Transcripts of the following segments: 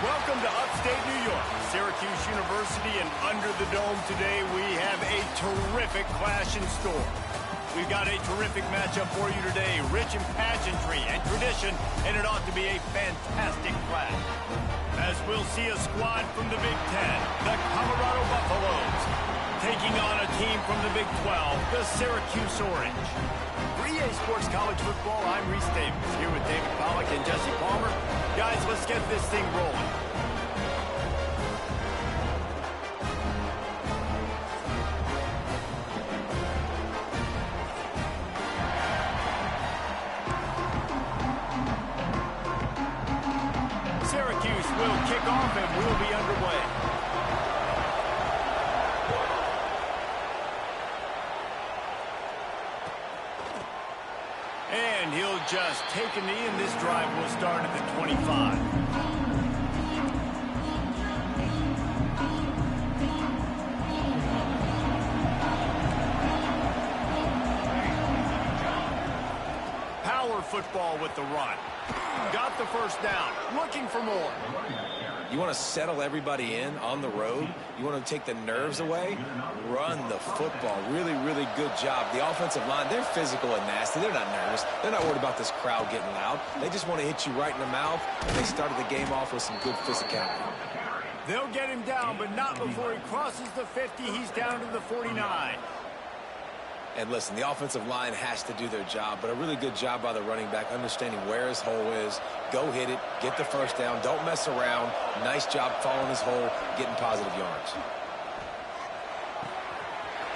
Welcome to upstate New York, Syracuse University, and under the dome today we have a terrific clash in store. We've got a terrific matchup for you today, rich in pageantry and tradition, and it ought to be a fantastic clash. As we'll see a squad from the Big Ten, the Colorado Buffaloes, taking on a team from the Big 12, the Syracuse Orange. For EA Sports College Football, I'm Reese Davis, here with David Pollack and Jesse Palmer. Guys, let's get this thing rolling. Syracuse will kick off and we'll be underway. And he'll just take a knee, and this drive will start at the 25. Power football with the run. Got the first down. Looking for more. You want to settle everybody in on the road? You want to take the nerves away? Run the football. Really, really good job. The offensive line, they're physical and nasty. They're not nervous. They're not worried about this crowd getting loud. They just want to hit you right in the mouth, and they started the game off with some good physicality. They'll get him down, but not before he crosses the 50. He's down to the 49. And listen, the offensive line has to do their job, but a really good job by the running back, understanding where his hole is. Go hit it, get the first down, don't mess around. Nice job following his hole, getting positive yards.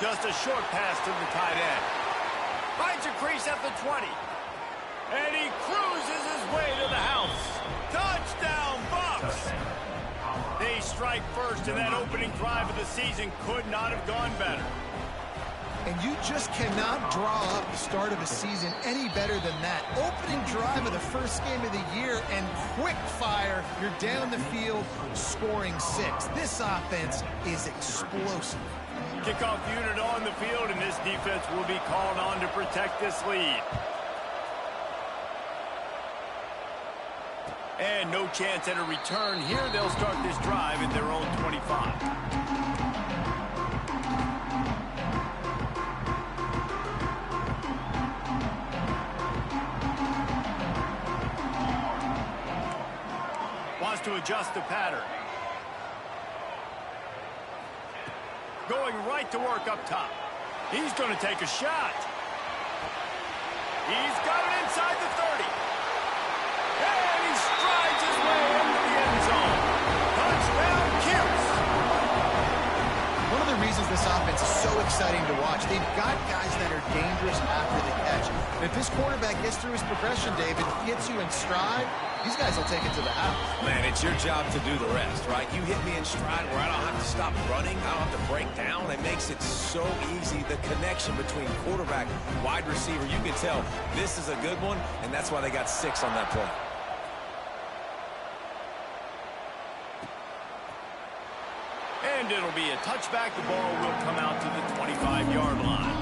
Just a short pass to the tight end. Finds a crease at the 20. And he cruises his way to the house. Touchdown, Bucks! They strike first, and that opening drive of the season could not have gone better. And you just cannot draw up the start of a season any better than that. Opening drive of the first game of the year and quick fire. You're down the field scoring 6. This offense is explosive. Kickoff unit on the field, and this defense will be called on to protect this lead. And no chance at a return here. They'll start this drive at their own 25. Wants to adjust the pattern. Going right to work up top. He's going to take a shot. He's got it inside the 30. And he strides his way into the end zone. Touchdown, Cuse. One of the reasons this offense is so exciting to watch, they've got guys that are dangerous after the catch. And if this quarterback gets through his progression, David, gets you in stride, these guys will take it to the house. Man, it's your job to do the rest, right? You hit me in stride where I don't have to stop running. I don't have to break down. It makes it so easy. The connection between quarterback, wide receiver, you can tell this is a good one, and that's why they got 6 on that play. And it'll be a touchback. The ball will come out to the 25-yard line.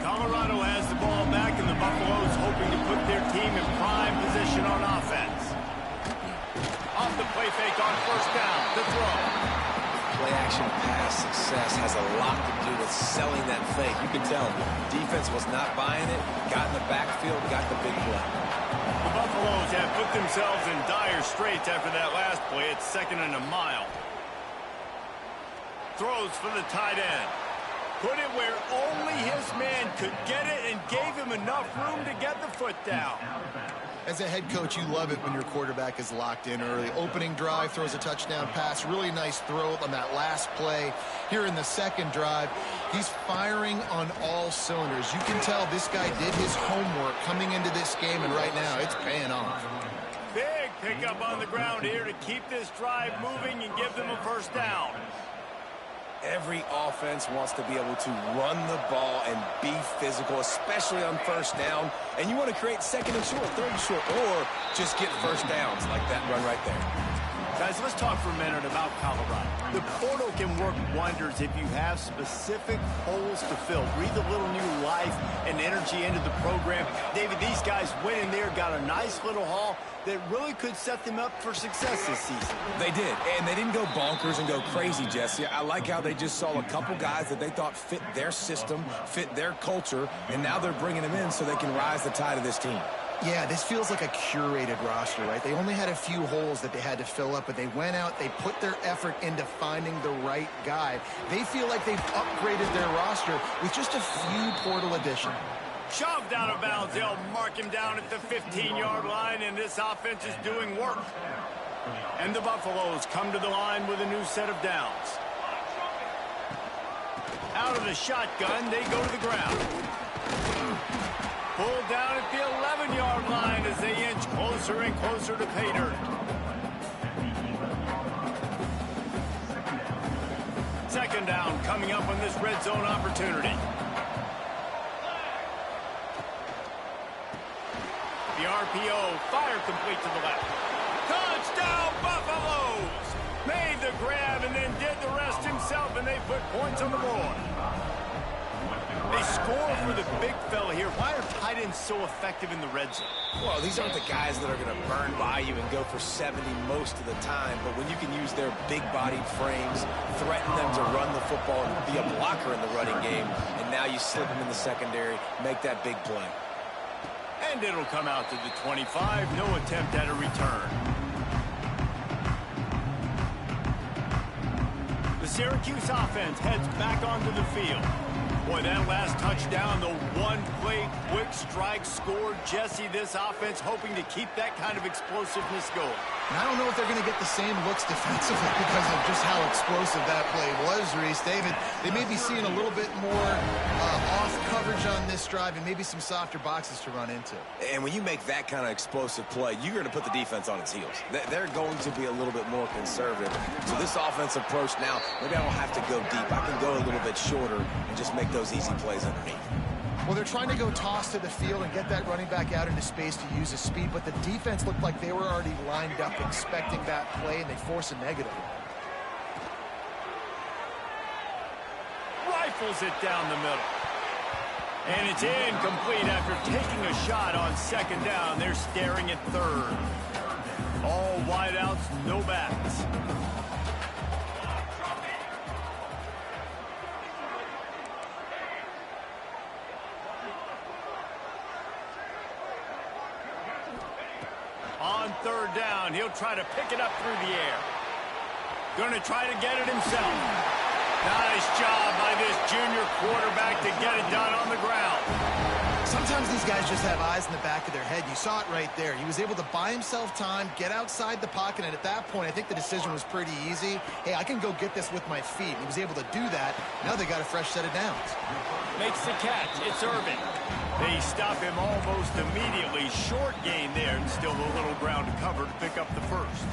Colorado has the ball back, and the Buffaloes hoping to put their team in prime position on offense. Off the play fake on first down. The throw. Play action pass success has a lot to do with selling that fake. You can tell defense was not buying it, got in the backfield, got the big play. The Buffaloes have put themselves in dire straits after that last play. It's 2nd and a mile. Throws for the tight end. Put it where only his man could get it and gave him enough room to get the foot down. As a head coach, you love it when your quarterback is locked in early. Opening drive, throws a touchdown pass. Really nice throw on that last play. Here in the second drive, he's firing on all cylinders. You can tell this guy did his homework coming into this game, and right now it's paying off. Big pickup on the ground here to keep this drive moving and give them a first down. Every offense wants to be able to run the ball and be physical, especially on first down. And you want to create 2nd and short, 3rd and short, or just get first downs like that run right there. Guys, let's talk for a minute about Colorado. The portal can work wonders if you have specific holes to fill. Breathe a little new life and energy into the program. David, these guys went in there, got a nice little haul that really could set them up for success this season. They did, and they didn't go bonkers and go crazy, Jesse. I like how they just saw a couple guys that they thought fit their system, fit their culture, and now they're bringing them in so they can rise the tide of this team. Yeah, this feels like a curated roster, right? They only had a few holes that they had to fill up, but they went out, they put their effort into finding the right guy. They feel like they've upgraded their roster with just a few portal additions. Shoved out of bounds. They'll mark him down at the 15-yard line, and this offense is doing work. And the Buffaloes come to the line with a new set of downs. Out of the shotgun, they go to the ground. Pulled down at the 11-yard line as they inch closer and closer to pay dirt. Second down coming up on this red zone opportunity. The RPO, fire complete to the left. Touchdown, Buffaloes! Made the grab and then did the rest himself, and they put points on the board. They score for the big fella here. Why are tight ends so effective in the red zone? Well, these aren't the guys that are going to burn by you and go for 70 most of the time, but when you can use their big-bodied frames, threaten them to run the football and be a blocker in the running game, and now you slip them in the secondary, make that big play. And it'll come out to the 25. No attempt at a return. The Syracuse offense heads back onto the field. Boy, that last touchdown, the one-play quick strike scored. Jesse, this offense hoping to keep that kind of explosiveness going. And I don't know if they're going to get the same looks defensively because of just how explosive that play was, Reese. David, they may be seeing a little bit more off coverage on this drive and maybe some softer boxes to run into. And when you make that kind of explosive play, you're going to put the defense on its heels. They're going to be a little bit more conservative. So this offensive approach now, maybe I don't have to go deep. I can go a little bit shorter and just make those easy plays underneath. Well, they're trying to go toss to the field and get that running back out into space to use his speed, but the defense looked like they were already lined up expecting that play, and they force a negative. Rifles it down the middle. And it's incomplete after taking a shot on second down. They're staring at third. All wideouts, no backs. On third down, he'll try to pick it up through the air. Going to try to get it himself. Nice job by this junior quarterback to get it done on the ground. Sometimes these guys just have eyes in the back of their head. You saw it right there. He was able to buy himself time, get outside the pocket, and at that point, I think the decision was pretty easy. Hey, I can go get this with my feet. He was able to do that. Now they got a fresh set of downs. Makes the catch. It's Irvin. They stop him almost immediately. Short gain there, and still a little ground to cover to pick up the first.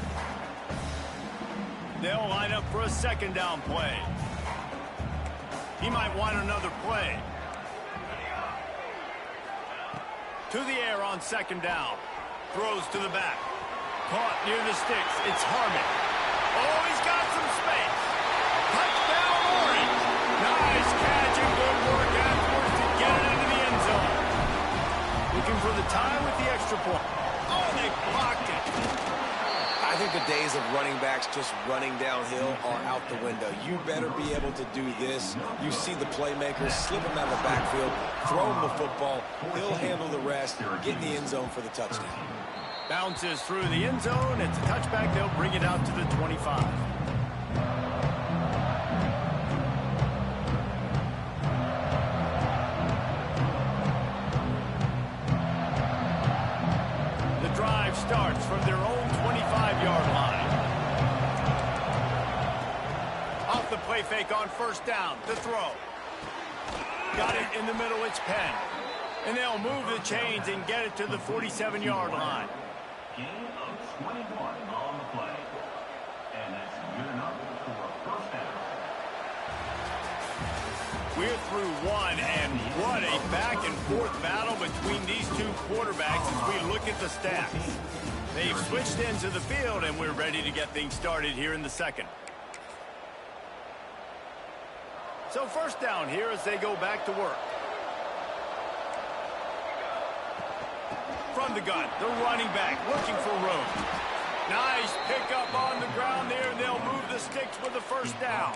They'll line up for a second down play. He might want another play. To the air on second down. Throws to the back. Caught near the sticks. It's Harmon. Oh, he's got some space. Touchdown, Orange. Nice catch and good work afterwards to get it into the end zone. Looking for the tie with the extra point. Oh, they blocked it. I think the days of running backs just running downhill are out the window. You better be able to do this. You see the playmakers, slip him out of the backfield, throw him the football. He'll handle the rest, get in the end zone for the touchdown. Bounces through the end zone. It's a touchback. They'll bring it out to the 25. The drive starts from their own 25-yard line. Off the play fake on first down. The throw. Got it in the middle. It's Penn. And they'll move the chains and get it to the 47-yard line. Gain of 21 on the play. And that's good enough for a first down. We're through one, and what a back-and-forth battle between between these two quarterbacks as we look at the stats. They've switched into the field, and we're ready to get things started here in the second. So first down here as they go back to work. From the gun, the running back looking for room. Nice pickup on the ground there. They'll move the sticks with the first down.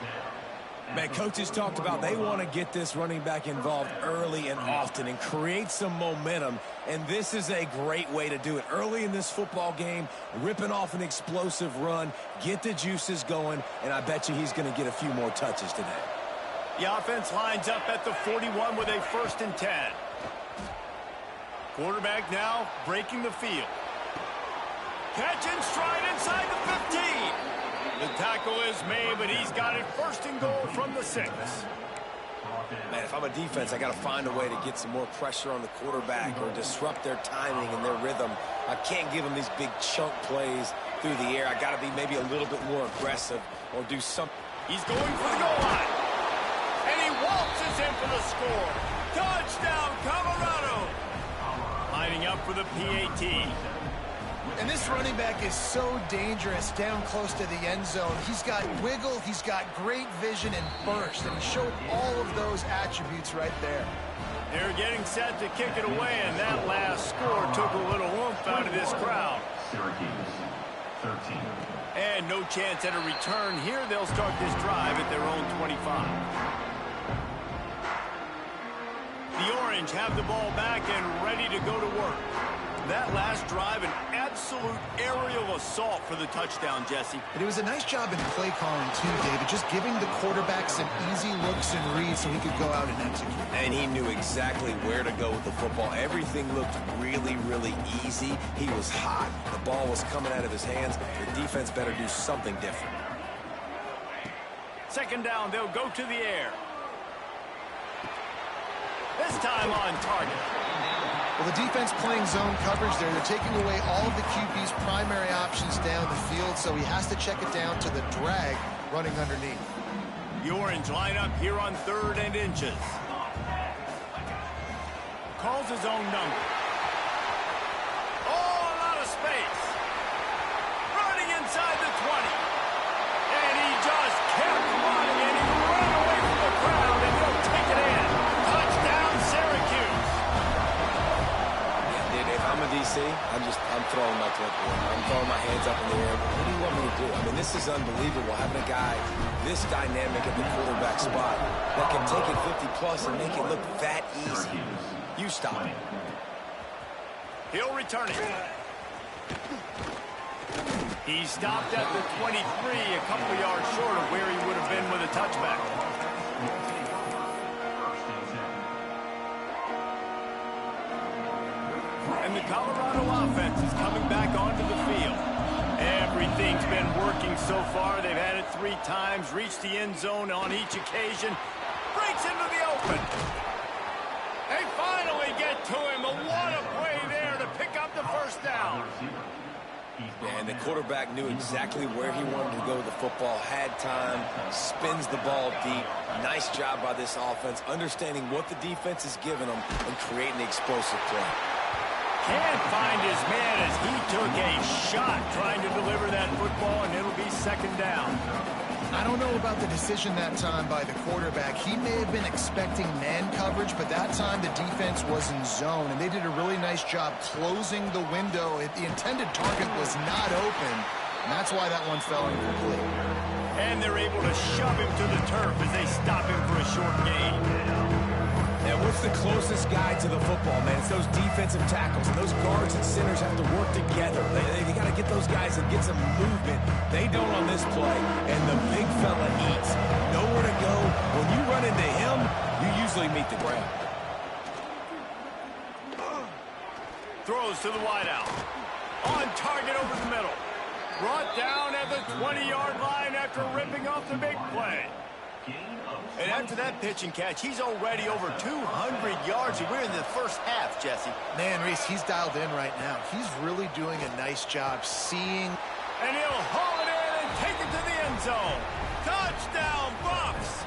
Man, coaches talked about they want to get this running back involved early and often and create some momentum, and this is a great way to do it. Early in this football game, ripping off an explosive run, get the juices going, and I bet you he's going to get a few more touches today. The offense lines up at the 41 with a 1st and 10. Quarterback now breaking the field. Catch and stride inside the 15. The tackle is made, but he's got it 1st and goal from the 6. Man, if I'm a defense, I got to find a way to get some more pressure on the quarterback or disrupt their timing and their rhythm. I can't give them these big chunk plays through the air. I got to be maybe a little bit more aggressive or do something. He's going for the goal line. And he waltzes in for the score. Touchdown, Colorado. Lining up for the PAT. And this running back is so dangerous down close to the end zone. He's got wiggle, he's got great vision and burst, and he showed all of those attributes right there. They're getting set to kick it away, and that last score took a little oomph out of this crowd. Syracuse, 13. And no chance at a return here. They'll start this drive at their own 25. The Orange have the ball back and ready to go to work. That last drive, an absolute aerial assault for the touchdown, Jesse. But it was a nice job in play calling, too, David, just giving the quarterback some easy looks and reads so he could go out and execute. And he knew exactly where to go with the football. Everything looked really, really easy. He was hot. The ball was coming out of his hands. The defense better do something different. 2nd down, they'll go to the air. This time on target. Well, the defense playing zone coverage there. They're taking away all of the QB's primary options down the field, so he has to check it down to the drag running underneath. The Orange line up here on 3rd and inches. Calls his own number. Oh, a lot of space. Running inside the 20. And he just kept running, and he ran away from the crowd, and he'll take it in. Touchdown, Syracuse. I'm a DC, I'm throwing my clipboard. I'm throwing my hands up in the air. What do you want me to do? I mean, this is unbelievable, having a guy this dynamic at the quarterback spot that can take it 50-plus and make it look that easy. You stop it. He'll return it. He stopped at the 23, a couple of yards short of where he would have been with a touchback. And the Colorado offense is coming back onto the field. Everything's been working so far. They've had it 3 times, reached the end zone on each occasion. Breaks into the open. They finally get to him. What a play there to pick up the 1st down. And the quarterback knew exactly where he wanted to go with the football, had time, spins the ball deep. Nice job by this offense, understanding what the defense is giving them and creating the explosive play. Can't find his man as he took a shot trying to deliver that football, and it'll be 2nd down. I don't know about the decision that time by the quarterback. He may have been expecting man coverage, but that time the defense was in zone, and they did a really nice job closing the window. The intended target was not open, and that's why that one fell incomplete. And they're able to shove him to the turf as they stop him for a short gain. And what's the closest guy to the football, man? It's those defensive tackles, and those guards and centers have to work together. They got to get those guys and get some movement. They don't on this play, and the big fella eats. Nowhere to go. When you run into him, you usually meet the ground. Throws to the wideout. On target over the middle. Brought down at the 20-yard line after ripping off the big play. And after that pitch and catch, he's already over 200 yards, and we're in the 1st half, Jesse. Man, Reese, he's dialed in right now. He's really doing a nice job seeing. And he'll haul it in and take it to the end zone. Touchdown, Bucks!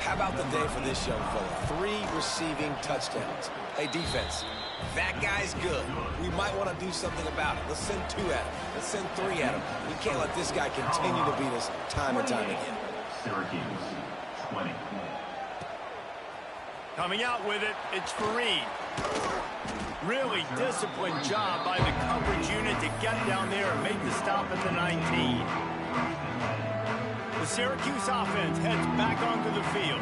How about the day for this young fella? 3 receiving touchdowns. Hey, defense, that guy's good. We might want to do something about it. Let's send 2 at him. Let's send 3 at him. We can't let this guy continue to beat us time and time again. Syracuse, 20. Coming out with it, it's Fareed. Really disciplined job by the coverage unit to get down there and make the stop at the 19. The Syracuse offense heads back onto the field.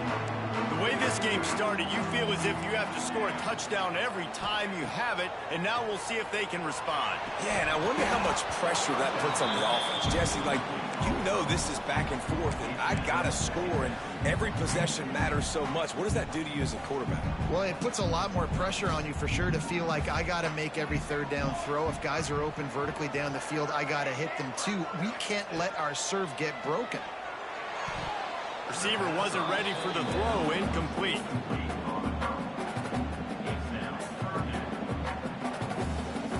The way this game started, you feel as if you have to score a touchdown every time you have it, and now we'll see if they can respond. Yeah, and I wonder how much pressure that puts on the offense. Jesse, like, you know this is back and forth, and I got to score, and every possession matters so much. What does that do to you as a quarterback? Well, it puts a lot more pressure on you for sure to feel like I got to make every third down throw. If guys are open vertically down the field, I got to hit them too. We can't let our serve get broken. Receiver wasn't ready for the throw, incomplete.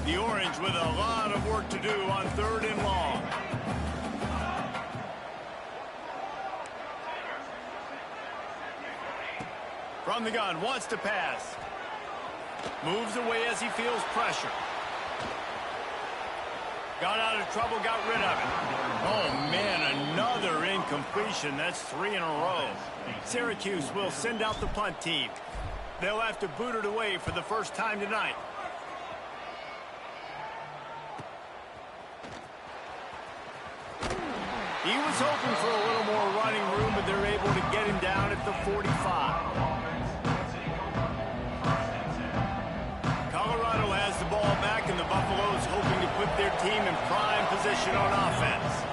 The Orange with a lot of work to do on 3rd and long. From the gun, wants to pass. Moves away as he feels pressure. Got out of trouble, got rid of it. Oh, man, another incompletion. That's 3 in a row. Syracuse will send out the punt team. They'll have to boot it away for the first time tonight. He was hoping for a little more running room, but they're able to get him down at the 45. Colorado has the ball back, and the Buffaloes hoping to put their team in prime position on offense.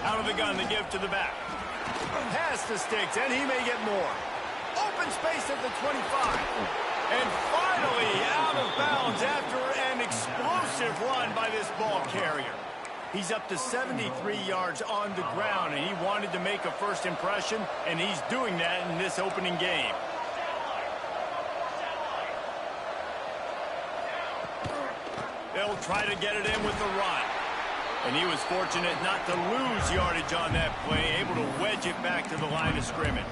Out of the gun, they give to the back. Pass to Sticks, and he may get more. Open space at the 25. And finally out of bounds after an explosive run by this ball carrier. He's up to 73 yards on the ground, and he wanted to make a first impression, and he's doing that in this opening game. They'll try to get it in with the run. And he was fortunate not to lose yardage on that play, able to wedge it back to the line of scrimmage.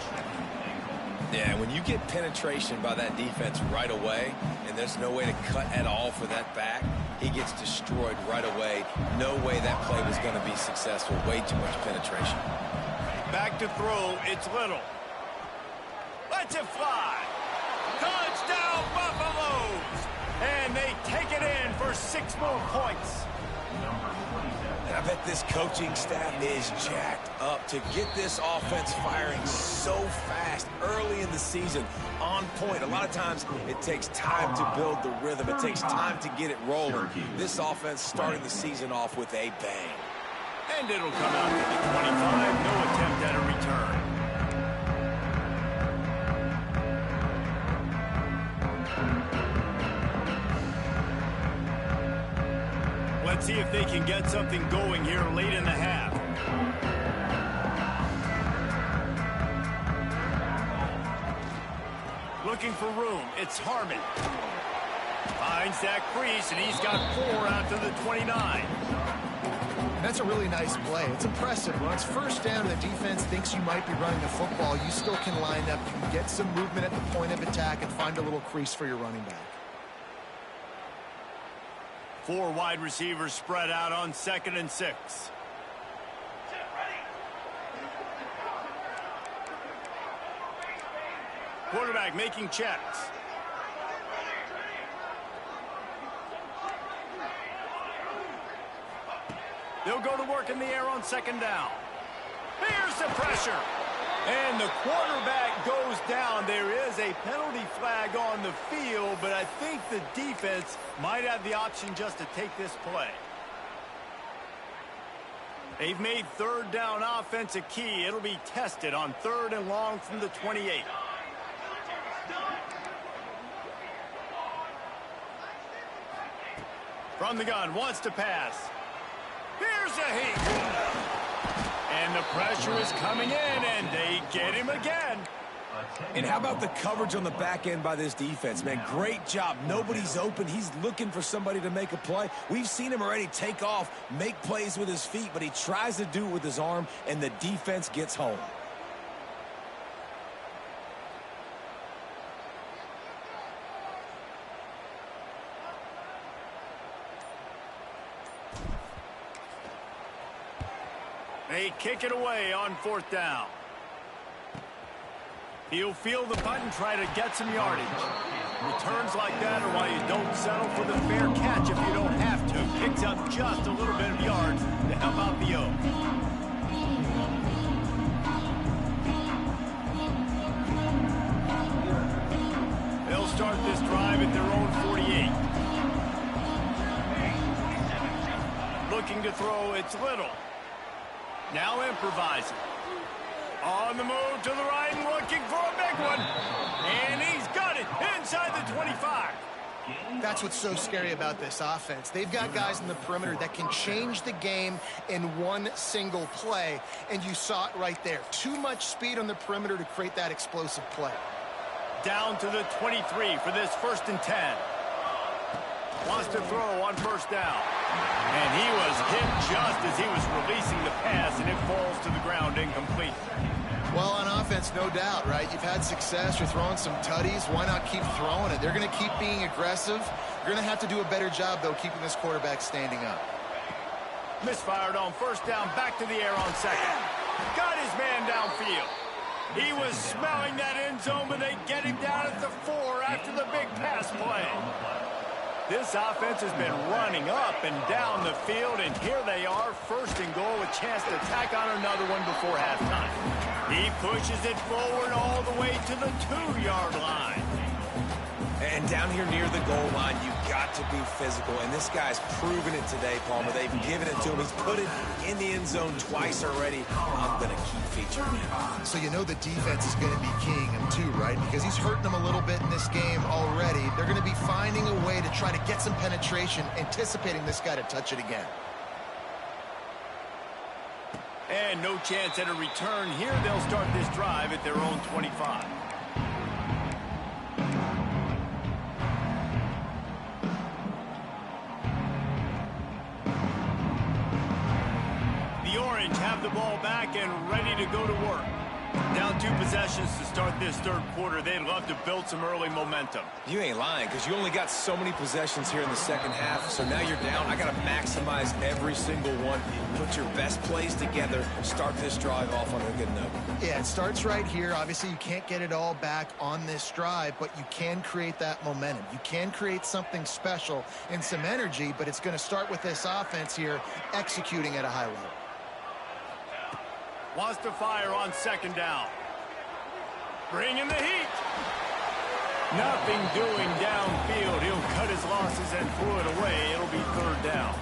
Yeah, when you get penetration by that defense right away, and there's no way to cut at all for that back, he gets destroyed right away. No way that play was going to be successful. Way too much penetration. Back to throw, it's Little. Lets it fly. Touchdown, Buffaloes! And they take it in for 6 more points. And I bet this coaching staff is jacked up to get this offense firing so fast early in the season, on point. A lot of times it takes time to build the rhythm. It takes time to get it rolling. This offense starting the season off with a bang. And it'll come out to the 25. No attempt at a return. Let's see if they can get something going here late in the half. Looking for room. It's Harmon. Finds that crease, and he's got 4 out to the 29. That's a really nice play. It's impressive. When it's first down and the defense thinks you might be running the football, you still can line up. You can get some movement at the point of attack and find a little crease for your running back. 4 wide receivers spread out on 2nd and 6. Quarterback making checks. They'll go to work in the air on 2nd down. Here's the pressure. And the quarterback goes down. There is a penalty flag on the field, but I think the defense might have the option just to take this play. They've made 3rd down offense a key. It'll be tested on 3rd and long from the 28. From the gun, wants to pass. Here's a heat. And the pressure is coming in, and they get him again. And how about the coverage on the back end by this defense, man? Great job. Nobody's open. He's looking for somebody to make a play. We've seen him already take off, make plays with his feet, but he tries to do it with his arm, and the defense gets home. They kick it away on 4th down. He'll field the punt and try to get some yardage. Returns like that are why you don't settle for the fair catch if you don't have to. Picks up just a little bit of yards to help out the O. They'll start this drive at their own 48. Looking to throw, it's Little. Now improvising. On the move to the right and looking for a big one. And he's got it inside the 25. That's what's so scary about this offense. They've got guys in the perimeter that can change the game in one single play, and you saw it right there. Too much speed on the perimeter to create that explosive play. Down to the 23 for this 1st and 10. Wants to throw on 1st down. And he was hit just as he was releasing the pass, and it falls to the ground incomplete. Well, on offense, no doubt, right? You've had success. You're throwing some tutties. Why not keep throwing it? They're going to keep being aggressive. You're going to have to do a better job, though, keeping this quarterback standing up. Misfired on 1st down, back to the air on 2nd. Got his man downfield. He was smelling that end zone, but they get him down at the 4 after the big pass play. This offense has been running up and down the field, and here they are, 1st and goal, a chance to tack on another one before halftime. He pushes it forward all the way to the 2-yard line. And down here near the goal line, you've got to be physical, and this guy's proven it today, Palmer. They've given it to him. He's put it in the end zone twice already. I'm going to keep featuring him. So you know the defense is going to be keying him too, right? Because he's hurting them a little bit in this game already. They're going to be finding a way to try to get some penetration, anticipating this guy to touch it again. And no chance at a return here. They'll start this drive at their own 25. The Orange have the ball back and ready to go to work. Down 2 possessions to start this 3rd quarter. They'd love to build some early momentum. You ain't lying, because you only got so many possessions here in the 2nd half, so now you're down. I got to maximize every single one. Put your best plays together. Start this drive off on a good note. Yeah, it starts right here. Obviously, you can't get it all back on this drive, but you can create that momentum. You can create something special and some energy, but it's going to start with this offense here executing at a high level. Wants to fire on 2nd down. Bringing the heat. Nothing doing downfield. He'll cut his losses and throw it away. It'll be 3rd down.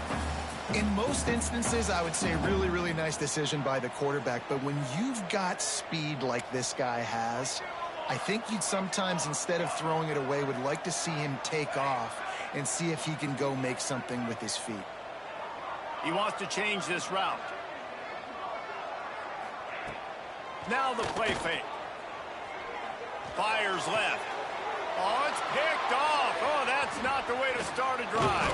In most instances, I would say really, really nice decision by the quarterback. But when you've got speed like this guy has, I think you'd sometimes, instead of throwing it away, would like to see him take off and see if he can go make something with his feet. He wants to change this route. Now the play fake. Fires left. Oh, it's picked off. Oh, that's not the way to start a drive.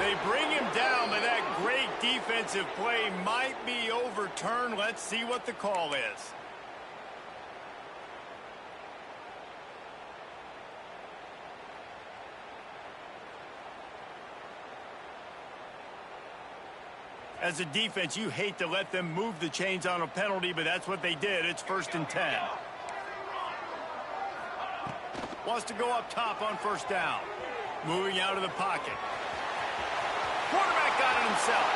They bring him down, but that great defensive play might be overturned. Let's see what the call is. As a defense, you hate to let them move the chains on a penalty, but that's what they did. It's 1st and 10. Wants to go up top on 1st down. Moving out of the pocket. Quarterback got it himself.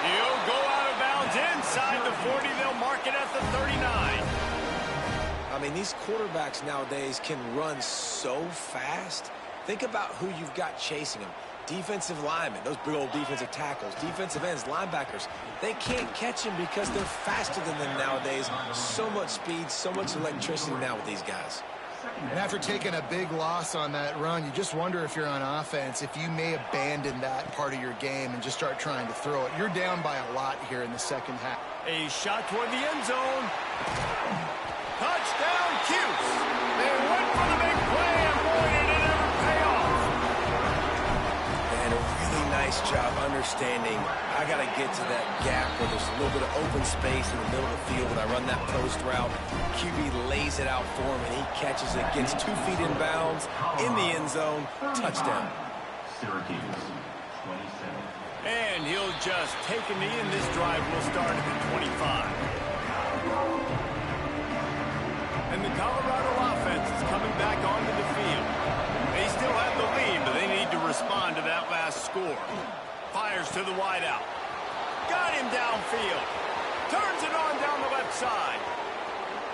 He'll go out of bounds inside the 40. They'll mark it at the 39. I mean, these quarterbacks nowadays can run so fast. Think about who you've got chasing them. Defensive linemen, those big old defensive tackles, defensive ends, linebackers, they can't catch him because they're faster than them nowadays. So much speed, so much electricity now with these guys. And after taking a big loss on that run, you just wonder if you're on offense, if you may abandon that part of your game and just start trying to throw it. You're down by a lot here in the 2nd half. A shot toward the end zone. Touchdown, Cuse. They went for the big play, and boy, did it ever pay off. And a really nice job understanding I got to get to that gap where there's a little bit of open space in the middle of the field. When I run that post route, QB lays it out for him, and he catches it, gets 2 feet in bounds, in the end zone, touchdown. Syracuse, 27. And he'll just take a knee, and this drive will start at the 25. And the Colorado offense is coming back onto the field. They still have the lead, but they need to respond to that last score. Fires to the wideout. Got him downfield. Turns it on down the left side.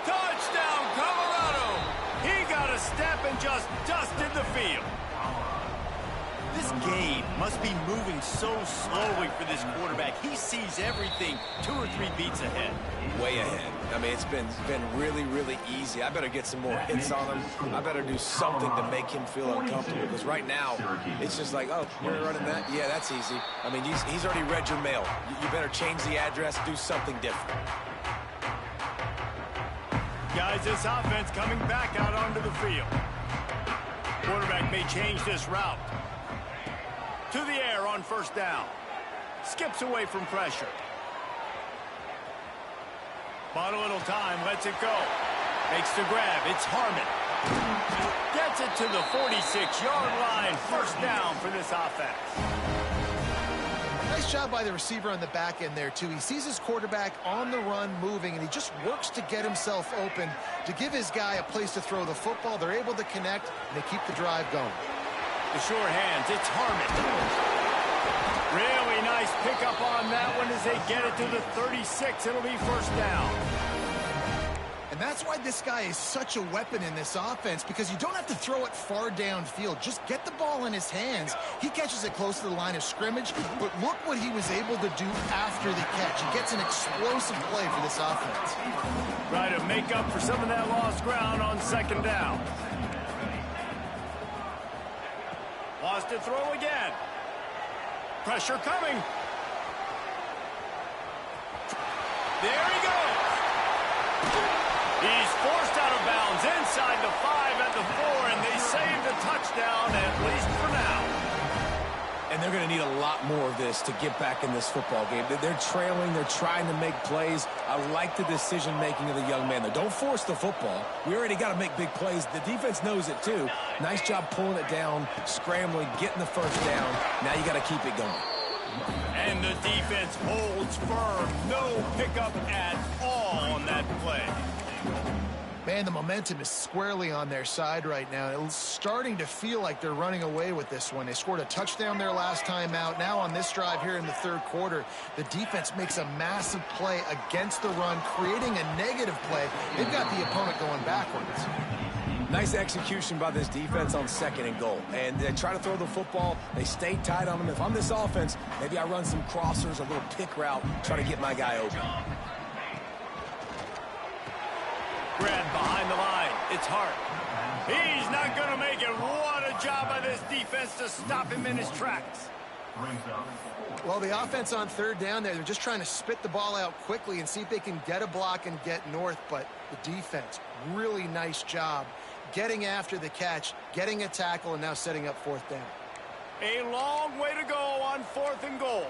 Touchdown, Colorado! He got a step and just dusted the field. This game must be moving so slowly for this quarterback. He sees everything 2 or 3 beats ahead. Way ahead. I mean, it's been really, really easy. I better get some more hits on him. I better do something to make him feel uncomfortable, because right now, it's just like, oh, you're running that? Yeah, that's easy. I mean, he's already read your mail. You better change the address, do something different. Guys, this offense coming back out onto the field. Quarterback may change this route. To the air on first down. Skips away from pressure. Bought a little time, lets it go. Makes the grab, it's Harmon. Gets it to the 46-yard line. First down for this offense. Nice job by the receiver on the back end there, too. He sees his quarterback on the run moving, and he just works to get himself open to give his guy a place to throw the football. They're able to connect, and they keep the drive going. The sure hands, it's Harmon. Really nice pickup on that one as they get it to the 36. It'll be first down. And that's why this guy is such a weapon in this offense, because you don't have to throw it far downfield. Just get the ball in his hands. He catches it close to the line of scrimmage, but look what he was able to do after the catch. He gets an explosive play for this offense. Try to make up for some of that lost ground on second down. Lost to throw again. Pressure coming. There he goes. He's forced out of bounds inside the 5 at the 4, and they save the touchdown, at least for now. And they're going to need a lot more of this to get back in this football game. They're trailing. They're trying to make plays. I like the decision-making of the young man. Don't force the football. We already got to make big plays. The defense knows it, too. Nice job pulling it down, scrambling, getting the first down. Now you got to keep it going. And the defense holds firm. No pickup at all on that play. Man, the momentum is squarely on their side right now. It's starting to feel like they're running away with this one. They scored a touchdown their last time out. Now on this drive here in the third quarter, the defense makes a massive play against the run, creating a negative play. They've got the opponent going backwards. Nice execution by this defense on second and goal. And they try to throw the football. They stay tight on them. If I'm this offense, maybe I run some crossers, a little pick route, try to get my guy open. Grab behind the line. It's Hart. He's not going to make it. What a job by this defense to stop him in his tracks. Well, the offense on third down there, they're just trying to spit the ball out quickly and see if they can get a block and get north. But the defense, really nice job getting after the catch, getting a tackle, and now setting up fourth down. A long way to go on fourth and goal.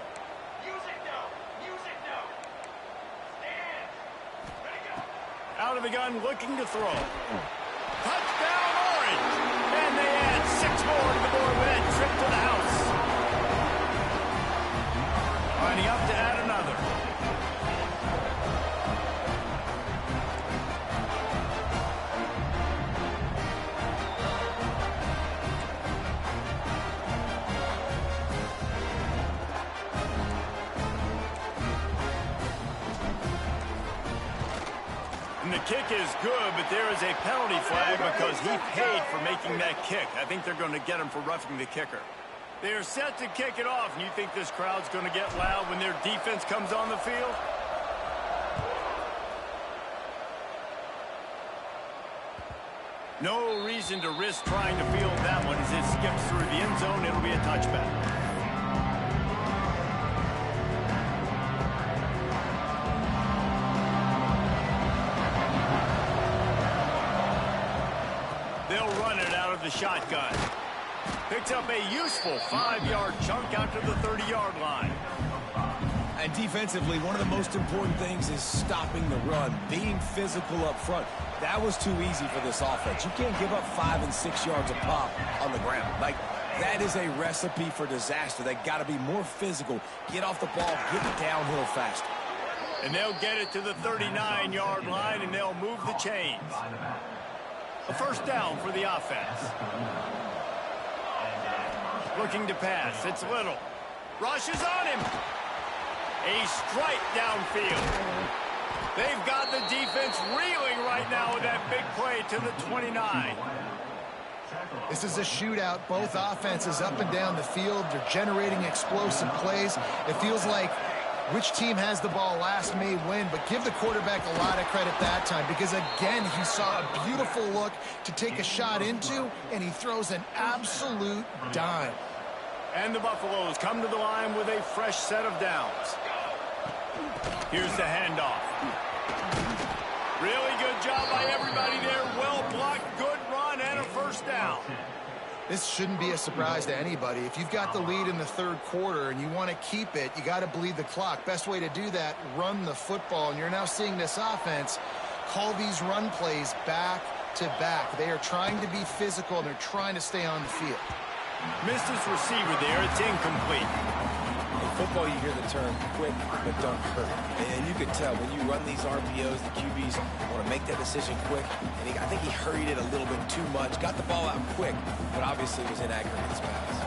Out of the gun, looking to throw. Touchdown, Orange! And they add 6 more to the board with that trip to the house. Lining up to add another. And the kick is good, but there is a penalty flag because he paid for making that kick. I think they're going to get him for roughing the kicker. They are set to kick it off, and you think this crowd's going to get loud when their defense comes on the field? No reason to risk trying to field that one as it skips through the end zone. It'll be a touchback. The shotgun. Picks up a useful 5-yard chunk out to the 30-yard line. And defensively, one of the most important things is stopping the run, being physical up front. That was too easy for this offense. You can't give up 5 and 6 yards a pop on the ground. Like, That is a recipe for disaster. They got to be more physical. Get off the ball, get it downhill faster. And they'll get it to the 39-yard line, and they'll move the chains. A first down for the offense. Looking to pass. It's Little. Rushes on him. A strike downfield. They've got the defense reeling right now with that big play to the 29. This is a shootout. Both offenses up and down the field. They're generating explosive plays. It feels like which team has the ball last may win, but give the quarterback a lot of credit that time because, again, he saw a beautiful look to take a shot into, and he throws an absolute dime. And the Buffaloes come to the line with a fresh set of downs. Here's the handoff. Really good job by everybody there. Well blocked, good run, and a first down. This shouldn't be a surprise to anybody. If you've got the lead in the third quarter and you want to keep it, you got to bleed the clock. Best way to do that, run the football. And you're now seeing this offense call these run plays back to back. They are trying to be physical, and they're trying to stay on the field. Missed his receiver there. It's incomplete. In football, you hear the term quick but don't hurt. And you can tell when you run these RPOs, the QBs want to make that decision quick. And I think he hurried it a little bit too much. Got the ball out quick, but obviously was inaccurate in his pass.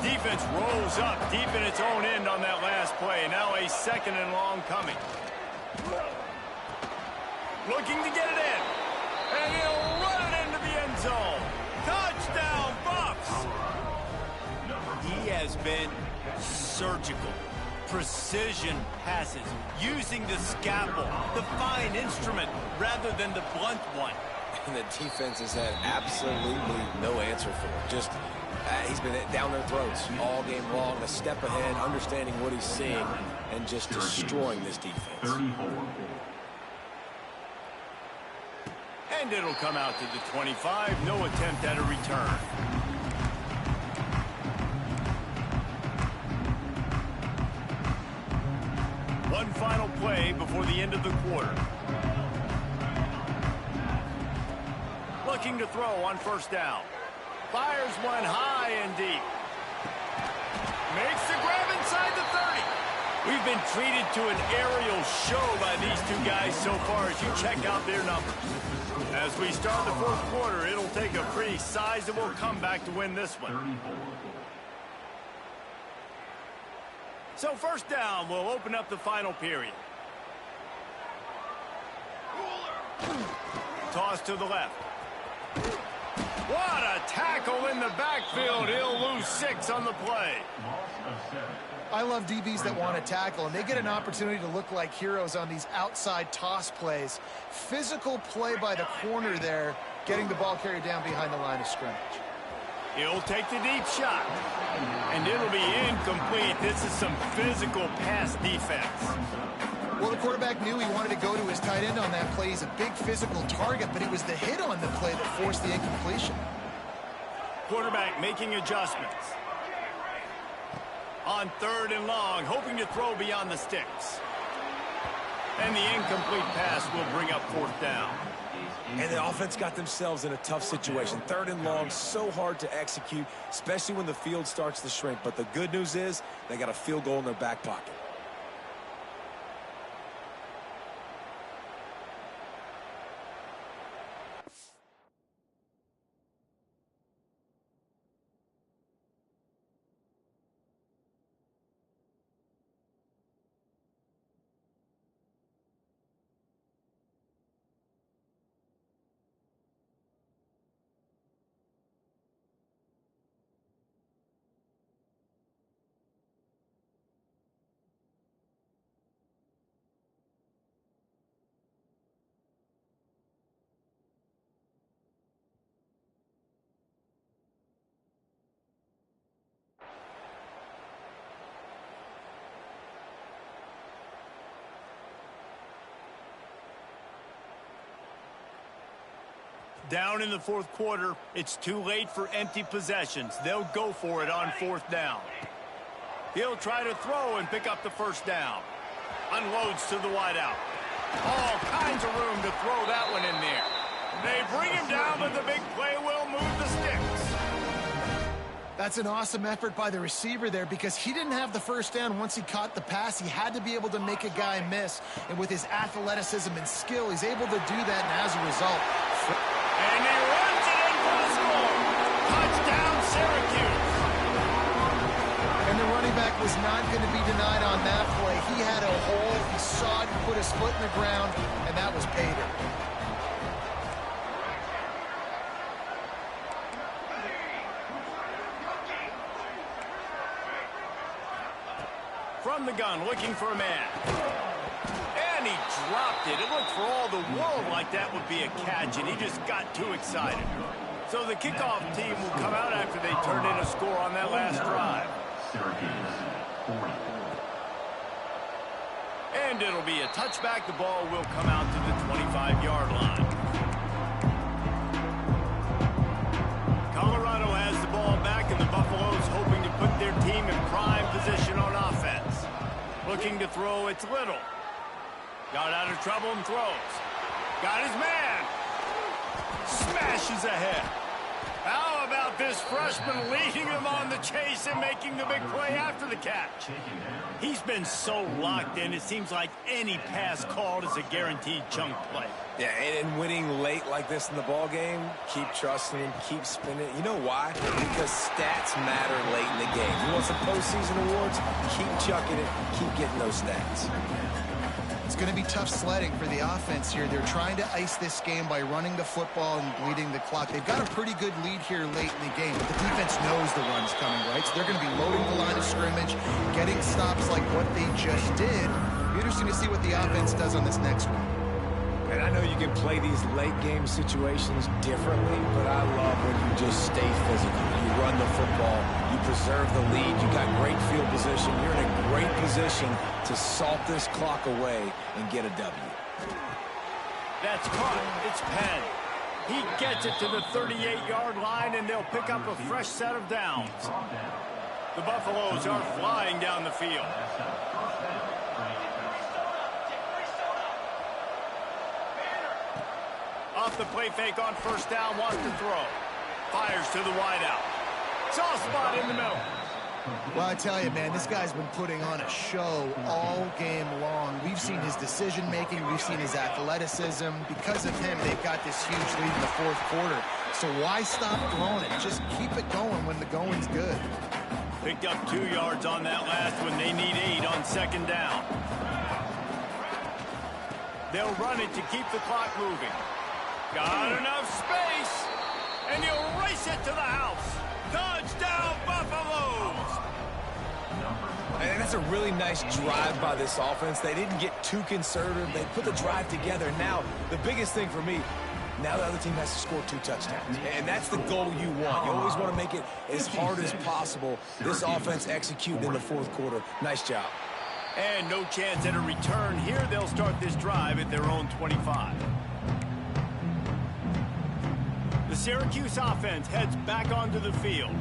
Defense rolls up deep in its own end on that last play. Now a second and long coming. Looking to get it in. And he'll run it into the end zone. Touchdown, Bucks! He has been surgical. Precision passes, using the scalpel, the fine instrument, rather than the blunt one. And the defense has had absolutely no answer for it. Just, he's been down their throats all game long, a step ahead, understanding what he's seeing, and just destroying this defense. And it'll come out to the 25. No attempt at a return. One final play before the end of the quarter. Looking to throw on first down. Fires one high and deep. Makes the grab inside the 30. We've been treated to an aerial show by these two guys so far as you check out their numbers. As we start the fourth quarter, it'll take a pretty sizable comeback to win this one. So first down will open up the final period. Toss to the left. What a tackle in the backfield. He'll lose 6 on the play. I love DBs that want to tackle, and they get an opportunity to look like heroes on these outside toss plays. Physical play by the corner there, getting the ball carried down behind the line of scrimmage. He'll take the deep shot, and it'll be incomplete. This is some physical pass defense. Well, the quarterback knew he wanted to go to his tight end on that play. He's a big physical target, but it was the hit on the play that forced the incompletion. Quarterback making adjustments. On third and long, hoping to throw beyond the sticks. And the incomplete pass will bring up fourth down. And the offense got themselves in a tough situation. Third and long, so hard to execute, especially when the field starts to shrink. But the good news is they got a field goal in their back pocket. Down in the fourth quarter, it's too late for empty possessions. They'll go for it on fourth down. He'll try to throw and pick up the first down. Unloads to the wideout. All kinds of room to throw that one in there. They bring him down, but the big play will move the sticks. That's an awesome effort by the receiver there because he didn't have the first down once he caught the pass. He had to be able to make a guy miss. And with his athleticism and skill, he's able to do that. And as a result... And he runs it in for the score. Touchdown, Syracuse. And the running back was not going to be denied on that play. He had a hole. He saw it, put his foot in the ground, and that was pay dirt. From the gun, looking for a man. And he dropped it. It looked for all the world like that would be a catch, and he just got too excited. So the kickoff team will come out after they turned in a score on that last drive. And it'll be a touchback. The ball will come out to the 25-yard line. Colorado has the ball back, and the Buffaloes hoping to put their team in prime position on offense. Looking to throw, it's Little. Got out of trouble and throws. Got his man. Smashes ahead. How about this freshman leading him on the chase and making the big play after the catch? He's been so locked in, it seems like any pass called is a guaranteed chunk play. Yeah, and winning late like this in the ball game, keep trusting him, keep spinning. You know why? Because stats matter late in the game. You want some postseason awards? Keep chucking it, keep getting those stats. It's going to be tough sledding for the offense here. They're trying to ice this game by running the football and bleeding the clock. They've got a pretty good lead here late in the game, but the defense knows the run's coming, right? So they're going to be loading the line of scrimmage, getting stops like what they just did. It'll be interesting to see what the offense does on this next one. And I know you can play these late game situations differently, but I love when you just stay physical. You run the football, you preserve the lead, you got great field position. You're in a great position to salt this clock away and get a W. That's caught. It's Penn. He gets it to the 38-yard line, and they'll pick up a fresh set of downs. The Buffaloes are flying down the field. Off the play fake on first down, wants to throw. Fires to the wideout. Soft spot in the middle. Well, I tell you, man, this guy's been putting on a show all game long. We've seen his decision-making. We've seen his athleticism. Because of him, they've got this huge lead in the fourth quarter. So why stop throwing it? Just keep it going when the going's good. Picked up 2 yards on that last one. They need 8 on second down. They'll run it to keep the clock moving. Got enough space, and he'll race it to the house. Touchdown, Buffaloes! And that's a really nice drive by this offense. They didn't get too conservative. They put the drive together. Now, the biggest thing for me, now the other team has to score 2 touchdowns. And that's the goal you want. You always want to make it as hard as possible. This offense executed in the fourth quarter. Nice job. And no chance at a return here. They'll start this drive at their own 25. The Syracuse offense heads back onto the field.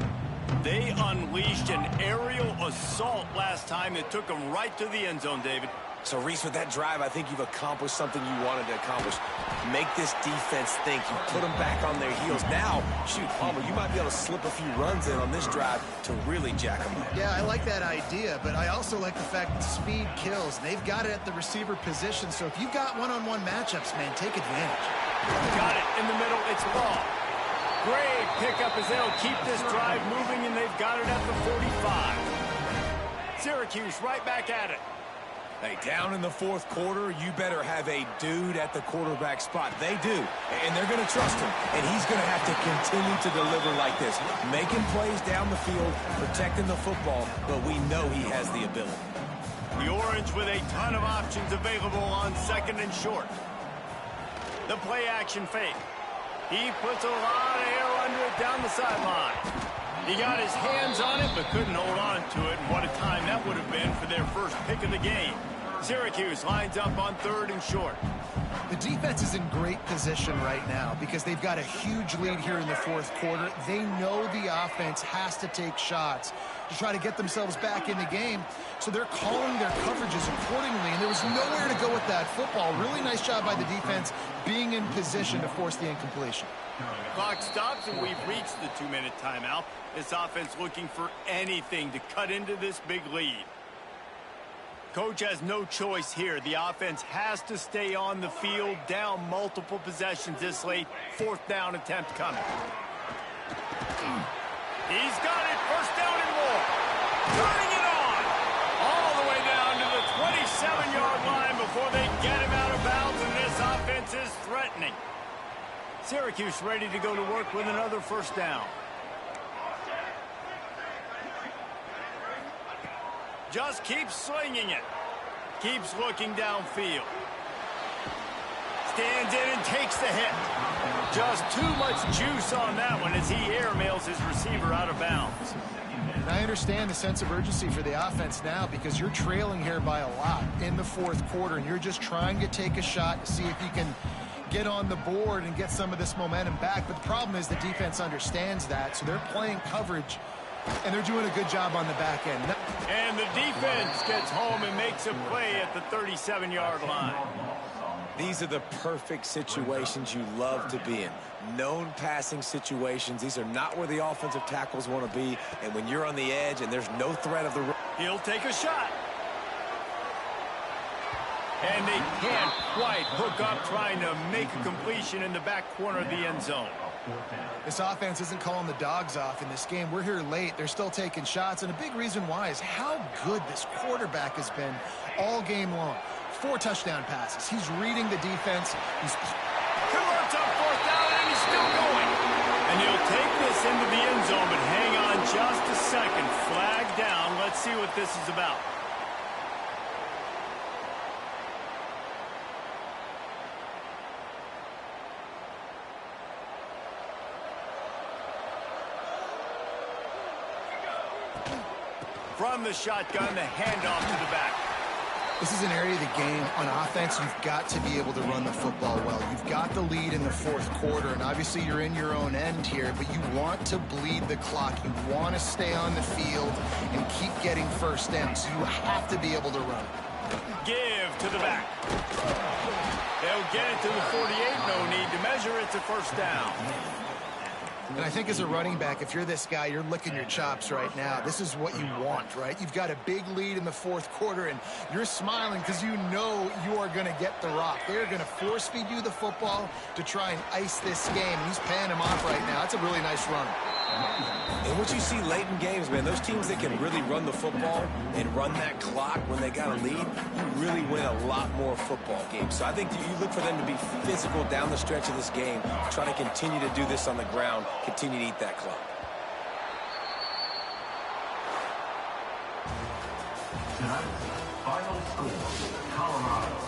They unleashed an aerial assault last time that took them right to the end zone, David. So, Reese, with that drive, I think you've accomplished something you wanted to accomplish. Make this defense think. You put them back on their heels. Now, shoot, Palmer, you might be able to slip a few runs in on this drive to really jack them up. Yeah, I like that idea, but I also like the fact that speed kills. They've got it at the receiver position, so if you've got one-on-one matchups, man, take advantage. Got it in the middle. It's Ball. Great pickup as they'll keep this drive moving, and they've got it at the 45. Syracuse right back at it. Hey, down in the fourth quarter, you better have a dude at the quarterback spot. They do, and they're going to trust him, and he's going to have to continue to deliver like this, making plays down the field, protecting the football, but we know he has the ability. The Orange with a ton of options available on second and short. The play action fake. He puts a lot of air under it down the sideline. He got his hands on it, but couldn't hold on to it. And what a time that would have been for their first pick of the game. Syracuse lines up on 3rd and short. The defense is in great position right now because they've got a huge lead here in the 4th quarter. They know the offense has to take shots to try to get themselves back in the game, so they're calling their coverages accordingly, and there was nowhere to go with that football. Really nice job by the defense being in position to force the incompletion. Clock stops, and we've reached the 2-minute timeout. This offense looking for anything to cut into this big lead. Coach has no choice here. The offense has to stay on the field, down multiple possessions this late. 4th down attempt coming. He's got it. 1st down and more. Turning it on. All the way down to the 27-yard line before they get him out of bounds, and this offense is threatening. Syracuse ready to go to work with another 1st down. Just keeps slinging it. Keeps looking downfield. Stands in and takes the hit. Just too much juice on that one as he airmails his receiver out of bounds. And I understand the sense of urgency for the offense now because you're trailing here by a lot in the 4th quarter, and you're just trying to take a shot to see if you can get on the board and get some of this momentum back. But the problem is the defense understands that, so they're playing coverage, and they're doing a good job on the back end. And the defense gets home and makes a play at the 37-yard line. These are the perfect situations you love to be in. Known passing situations. These are not where the offensive tackles want to be. And when you're on the edge and there's no threat of the run, he'll take a shot. And they can't quite hook up trying to make a completion in the back corner of the end zone. This offense isn't calling the dogs off in this game. We're here late. They're still taking shots, and a big reason why is how good this quarterback has been all game long. 4 touchdown passes. He's reading the defense. He's converts on 4th down, and he's still going. And he'll take this into the end zone, but hang on just a second. Flag down. Let's see what this is about. From the shotgun, the handoff to the back. This is an area of the game on offense you've got to be able to run the football well. You've got the lead in the 4th quarter, and obviously you're in your own end here, but you want to bleed the clock. You want to stay on the field and keep getting 1st down, so you have to be able to run. Give to the back. They'll get it to the 48. No need to measure. It's a 1st down. And I think as a running back, if you're this guy, you're licking your chops right now. This is what you want, right? You've got a big lead in the 4th quarter, and you're smiling because you know you are going to get the rock. They're going to force feed you the football to try and ice this game. He's paying him off right now. That's a really nice run. And what you see late in games, man, those teams that can really run the football and run that clock when they got a lead, you really win a lot more football games. So I think that you look for them to be physical down the stretch of this game, try to continue to do this on the ground, continue to eat that clock. Tonight's final score, Colorado